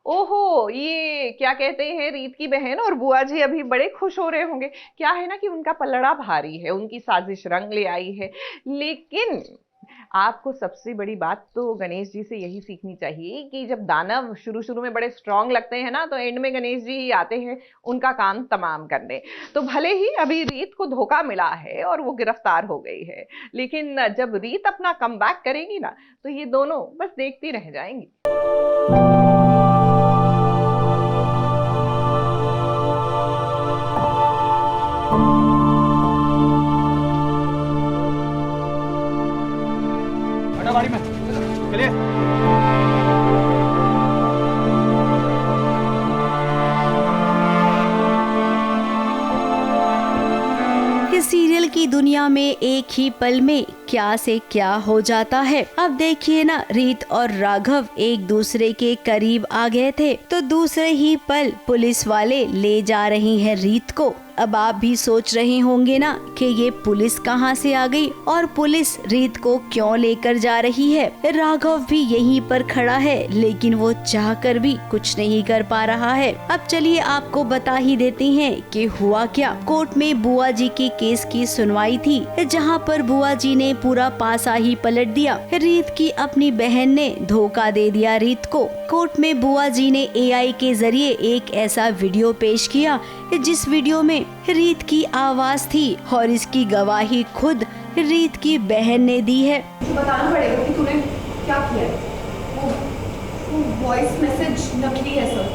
ओहो, ये क्या कहते हैं, रीत की बहन और बुआ जी अभी बड़े खुश हो रहे होंगे। क्या है ना कि उनका पलड़ा भारी है, उनकी साजिश रंग ले आई है। लेकिन आपको सबसे बड़ी बात तो गणेश जी से यही सीखनी चाहिए कि जब दानव शुरू शुरू में बड़े स्ट्रांग लगते हैं ना, तो एंड में गणेश जी ही आते हैं उनका काम तमाम करने। तो भले ही अभी रीत को धोखा मिला है और वो गिरफ्तार हो गई है, लेकिन जब रीत अपना कमबैक करेगी ना, तो ये दोनों बस देखती रह जाएंगी। गाड़ी में चलिए। इस सीरियल की दुनिया में एक ही पल में क्या से क्या हो जाता है। अब देखिए ना, रीत और राघव एक दूसरे के करीब आ गए थे, तो दूसरे ही पल पुलिस वाले ले जा रही हैं रीत को। अब आप भी सोच रहे होंगे ना कि ये पुलिस कहाँ से आ गई और पुलिस रीत को क्यों लेकर जा रही है। राघव भी यहीं पर खड़ा है, लेकिन वो चाहकर भी कुछ नहीं कर पा रहा है। अब चलिए आपको बता ही देते हैं कि हुआ क्या। कोर्ट में बुआ जी के केस की सुनवाई थी, जहाँ पर बुआ जी ने पूरा पासा ही पलट दिया। रीत की अपनी बहन ने धोखा दे दिया रीत को। कोर्ट में बुआ जी ने AI के जरिए एक ऐसा वीडियो पेश किया जिस वीडियो में रीत की आवाज थी और इसकी गवाही खुद रीत की बहन ने दी है। बताना पड़ेगा कि तूने क्या किया है। वो वॉइस मैसेज नकली है सर,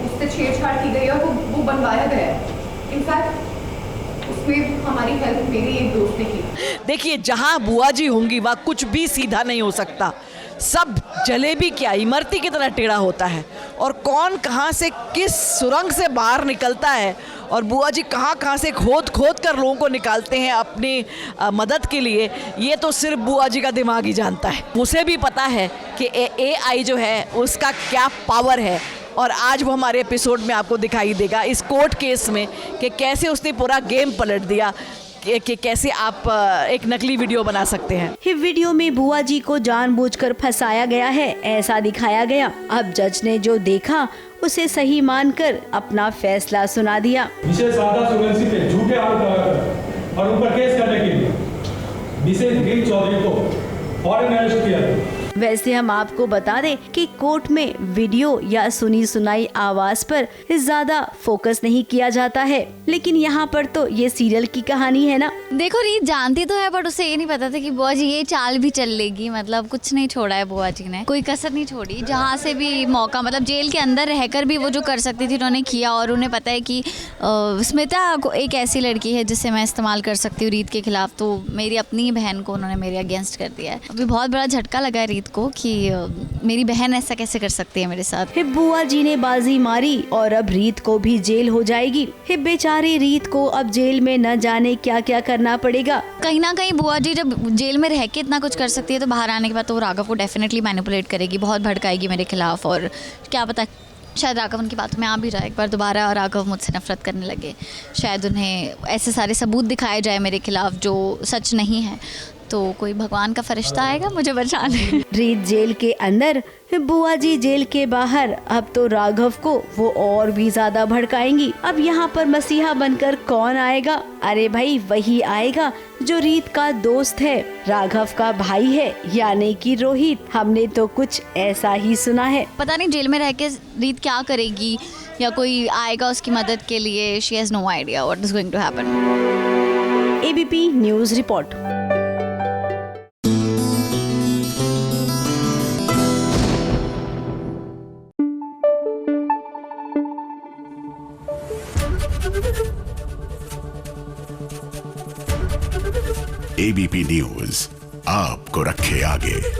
उससे छेड़छाड़ की गई और वो बनवाया गया है। इनफैक्ट उसमें हमारी हेल्प मेरी एक दोस्त ने की। देखिए, जहाँ बुआ जी होंगी वहाँ कुछ भी सीधा नहीं हो सकता। सब जलेबी क्या इमरती की तरह टेढ़ा होता है, और कौन कहाँ से किस सुरंग से बाहर निकलता है और बुआ जी कहाँ कहाँ से खोद खोद कर लोगों को निकालते हैं अपनी मदद के लिए, ये तो सिर्फ बुआ जी का दिमाग ही जानता है। उसे भी पता है कि AI जो है उसका क्या पावर है, और आज वो हमारे एपिसोड में आपको दिखाई देगा इस कोर्ट केस में कि कैसे उसने पूरा गेम पलट दिया कि कैसे आप एक नकली वीडियो बना सकते हैं। ये वीडियो में बुआ जी को जानबूझकर फंसाया गया है, ऐसा दिखाया गया। अब जज ने जो देखा उसे सही मानकर अपना फैसला सुना दिया। मिसेस राधा सूर्यवंशी पे झूठे आरोप लगाकर और उन पर केस करने के लिए मिसेस रीत चौधरी को फौरन अरेस्ट किया। वैसे हम आपको बता दें कि कोर्ट में वीडियो या सुनी सुनाई आवाज पर ज्यादा फोकस नहीं किया जाता है, लेकिन यहाँ पर तो ये सीरियल की कहानी है ना। देखो, रीत जानती तो है, बट उसे ये नहीं पता था कि बुआ जी ये चाल भी चल लेगी। मतलब कुछ नहीं छोड़ा है बुआ जी ने, कोई कसर नहीं छोड़ी। जहाँ से भी मौका, मतलब जेल के अंदर रहकर भी वो जो कर सकती थी उन्होंने किया। और उन्हें पता है कि स्मिता एक ऐसी लड़की है जिससे मैं इस्तेमाल कर सकती हूँ रीत के खिलाफ, तो मेरी अपनी बहन को उन्होंने मेरे अगेंस्ट कर दिया है। अभी बहुत बड़ा झटका लगा है रीत को कि मेरी बहन ऐसा कैसे कर सकती है मेरे साथ। बुआ जी ने बाजी मारी और अब रीत को भी जेल हो जाएगी। बेचारी रीत को अब जेल में न जाने क्या क्या करना पड़ेगा। कहीं ना कहीं बुआ जी जब जेल में रह के इतना कुछ कर सकती है, तो बाहर आने के बाद तो वो राघव को डेफिनेटली मैनिपुलेट करेगी, बहुत भड़काएगी मेरे खिलाफ। और क्या पता, शायद राघव उनकी बातों में आ भी रहा है एक बार दोबारा, और राघव मुझसे नफरत करने लगे। शायद उन्हें ऐसे सारे सबूत दिखाए जाए मेरे खिलाफ जो सच नहीं है, तो कोई भगवान का फरिश्ता आएगा मुझे बचाने। रीत जेल के अंदर, बुआ जी जेल के बाहर। अब तो राघव को वो और भी ज्यादा भड़काएंगी। अब यहाँ पर मसीहा बनकर कौन आएगा? अरे भाई, वही आएगा जो रीत का दोस्त है, राघव का भाई है, यानी कि रोहित। हमने तो कुछ ऐसा ही सुना है। पता नहीं जेल में रह के रीत क्या करेगी, या कोई आएगा उसकी मदद के लिए। She has no idea what is going to happen. ABP news report. ABP news आपको रखे आगे।